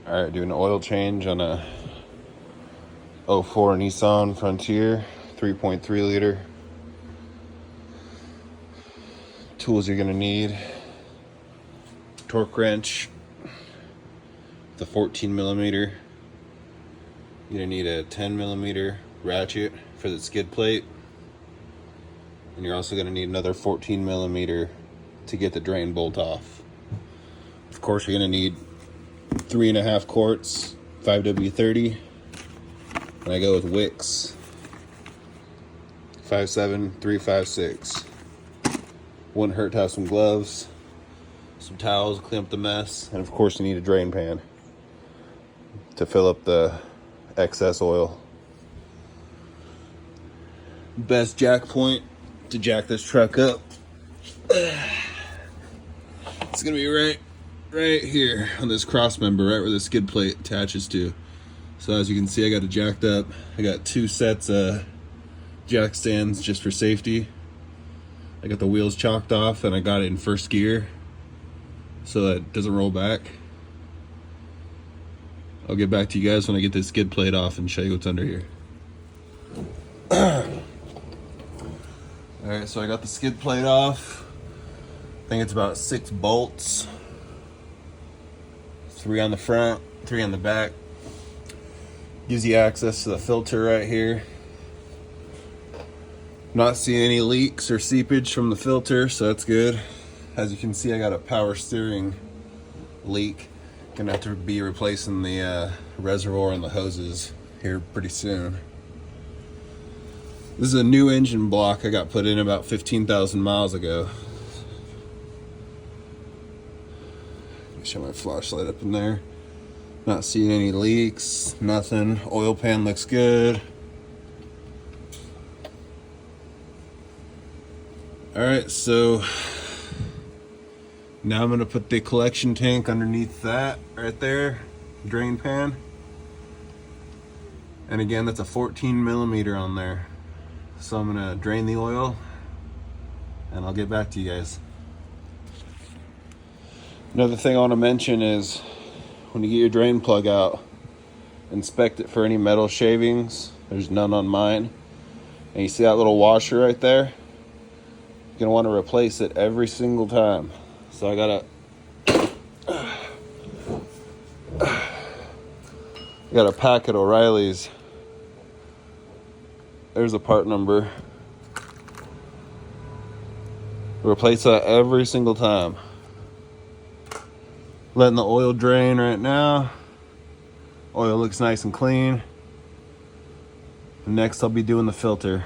All right, doing an oil change on a '04 Nissan Frontier, 3.3 liter. Tools you're gonna need: torque wrench, the 14 millimeter. You're gonna need a 10 millimeter ratchet for the skid plate, and you're also gonna need another 14 millimeter to get the drain bolt off. Of course, you're gonna need 3.5 quarts 5W30, and I go with Wicks 57356. Wouldn't hurt to have some gloves, some towels, clean up the mess, and of course you need a drain pan to fill up the excess oil. Best jack point to jack this truck up, it's gonna be right here on this cross member, right where the skid plate attaches to. So as you can see, I got it jacked up. I got 2 sets of jack stands just for safety. I got the wheels chalked off and I got it in first gear so that it doesn't roll back. I'll get back to you guys when I get this skid plate off and show you what's under here. Alright, so I got the skid plate off. I think it's about 6 bolts. 3 on the front, 3 on the back. Gives you access to the filter right here. Not seeing any leaks or seepage from the filter, so that's good. As you can see, I got a power steering leak. Gonna have to be replacing the reservoir and the hoses here pretty soon. This is a new engine block I got put in about 15,000 miles ago. Let me show my flashlight up in there. Not seeing any leaks, nothing. Oil pan looks good. Alright, so now I'm going to put the collection tank underneath that right there, drain pan. And again, that's a 14 millimeter on there. So I'm going to drain the oil and I'll get back to you guys. Another thing I want to mention is when you get your drain plug out, inspect it for any metal shavings. There's none on mine. And you see that little washer right there? You're gonna want to replace it every single time. So I got a pack at O'Reilly's. There's a part number. Replace that every single time. Letting the oil drain right now. Oil looks nice and clean. Next I'll be doing the filter.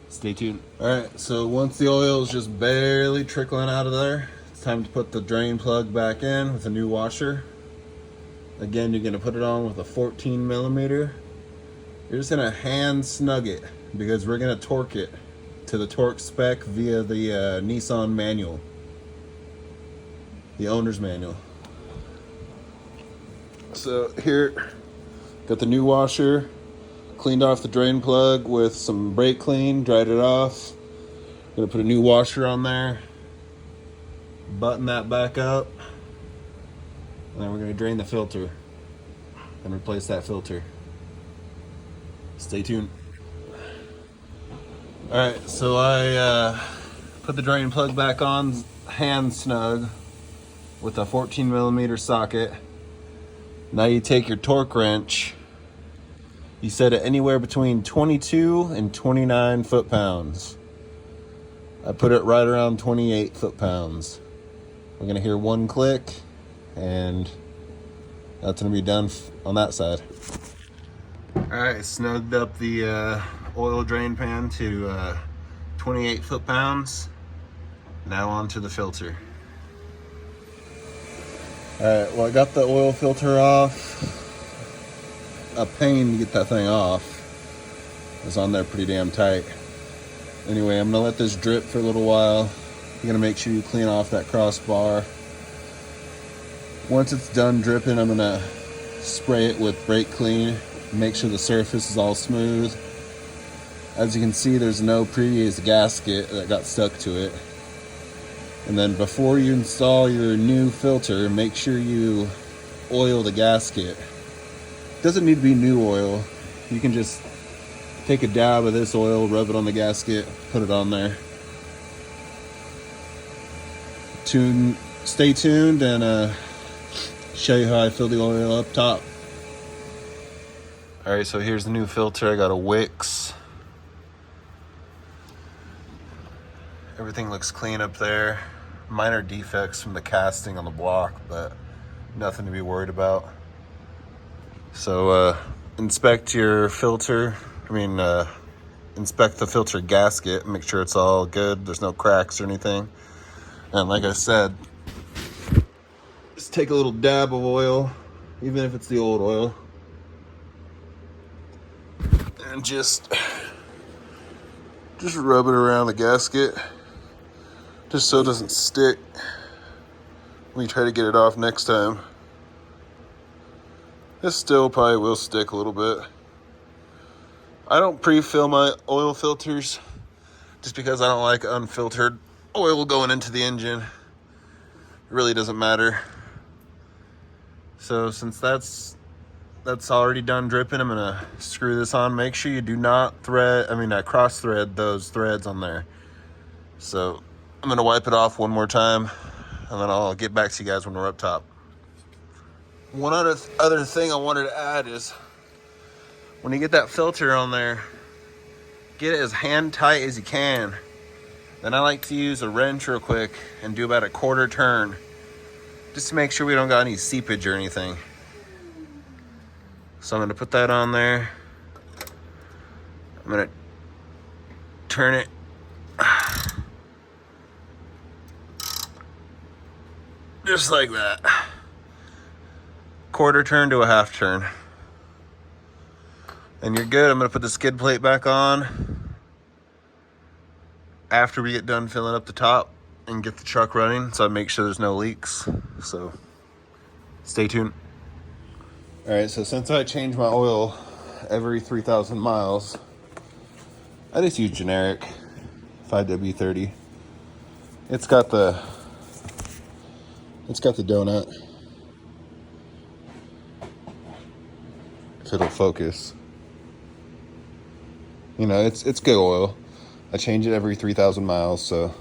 Stay tuned. Alright, so once the oil is just barely trickling out of there, it's time to put the drain plug back in with a new washer. Again, you're going to put it on with a 14 millimeter. You're just going to hand snug it because we're going to torque it to the torque spec via the Nissan manual. The owner's manual. So here, got the new washer. Cleaned off the drain plug with some brake clean, dried it off. Gonna put a new washer on there. Button that back up. And then we're gonna drain the filter and replace that filter. Stay tuned. Alright, so I put the drain plug back on hand snug with a 14 millimeter socket. Now you take your torque wrench. You set it anywhere between 22 and 29 foot-pounds. I put it right around 28 foot-pounds. We're gonna hear one click, and that's gonna be done on that side. All right, snugged up the oil drain pan to 28 foot-pounds. Now onto the filter. All right, well, I got the oil filter off. A pain to get that thing off. It's on there pretty damn tight. Anyway, I'm gonna let this drip for a little while. You're gonna make sure you clean off that crossbar. Once it's done dripping, I'm gonna spray it with brake clean. Make sure the surface is all smooth. As you can see, there's no previous gasket that got stuck to it. And then before you install your new filter, make sure you oil the gasket. Doesn't need to be new oil. You can just take a dab of this oil, rub it on the gasket, put it on there. Stay tuned and show you how I fill the oil up top. Alright, so here's the new filter. I got a Wix. Everything looks clean up there. Minor defects from the casting on the block, but nothing to be worried about. So inspect your filter. Inspect the filter gasket. Make sure it's all good. There's no cracks or anything. And like I said, just take a little dab of oil, even if it's the old oil, and just rub it around the gasket, just so it doesn't stick when you try to get it off next time. This still probably will stick a little bit. I don't pre-fill my oil filters just because I don't like unfiltered oil going into the engine. It really doesn't matter. So since that's already done dripping, I'm gonna screw this on. Make sure you do not cross thread those threads on there. So I'm gonna wipe it off one more time, and then I'll get back to you guys when we're up top. One other thing I wanted to add is, when you get that filter on there, get it as hand tight as you can. Then I like to use a wrench real quick and do about a quarter turn, just to make sure we don't got any seepage or anything. So I'm gonna put that on there. I'm gonna turn it just like that. Quarter turn to a half turn. And you're good. I'm gonna put the skid plate back on after we get done filling up the top and get the truck running, so I make sure there's no leaks. So stay tuned. All right, so since I change my oil every 3,000 miles, I just use generic 5W30. It's got the donut. If it'll focus. You know, it's good oil. I change it every 3,000 miles, so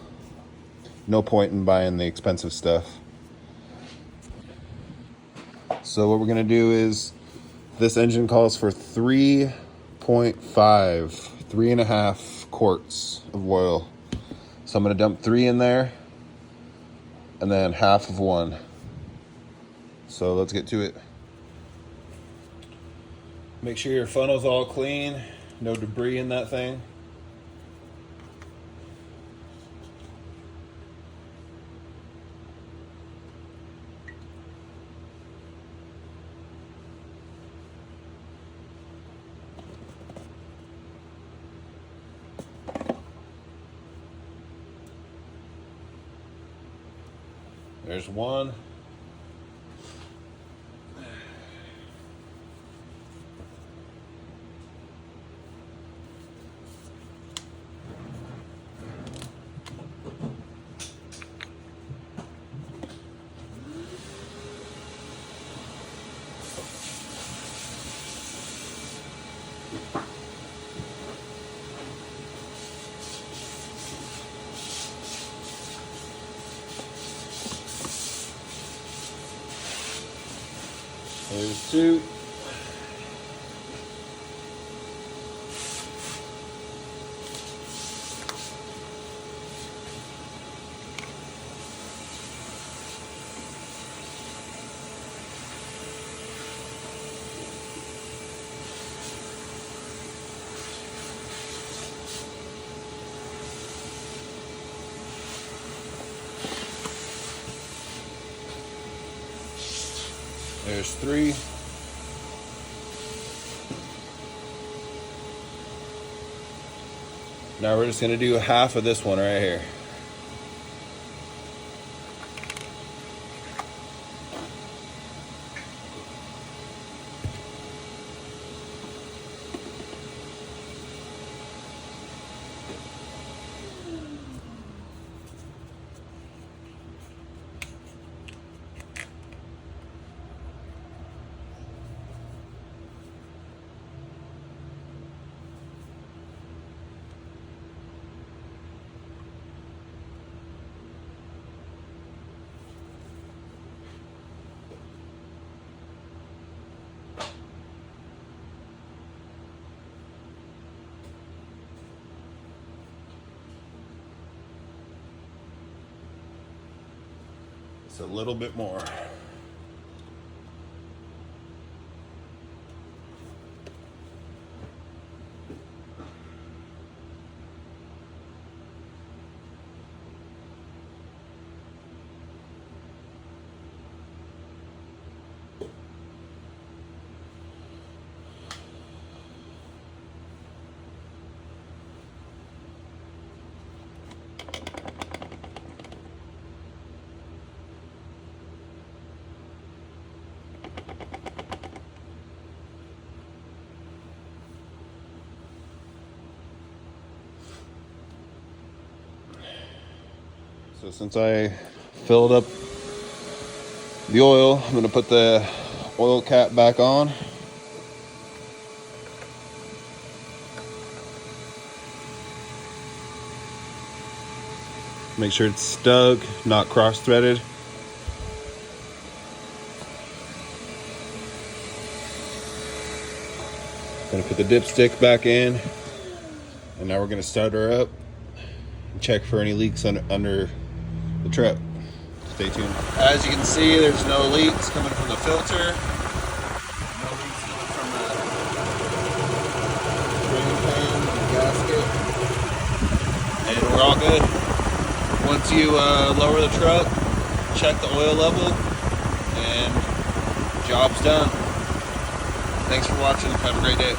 no point in buying the expensive stuff. So what we're gonna do is, this engine calls for 3.5 quarts of oil. So I'm gonna dump 3 in there and then half of 1. So let's get to it. Make sure your funnel's all clean, no debris in that thing. There's 1. There's 2. There's 3. Now we're just gonna do half of this one right here. Just a little bit more. So since I filled up the oil, I'm going to put the oil cap back on. Make sure it's snug, not cross-threaded. Gonna put the dipstick back in, and now we're gonna start her up and check for any leaks under the truck. Stay tuned. As you can see, there's no leaks coming from the filter. No leaks coming from the drain pan, the gasket. And we're all good. Once you lower the truck, check the oil level, and job's done. Thanks for watching. Have a great day.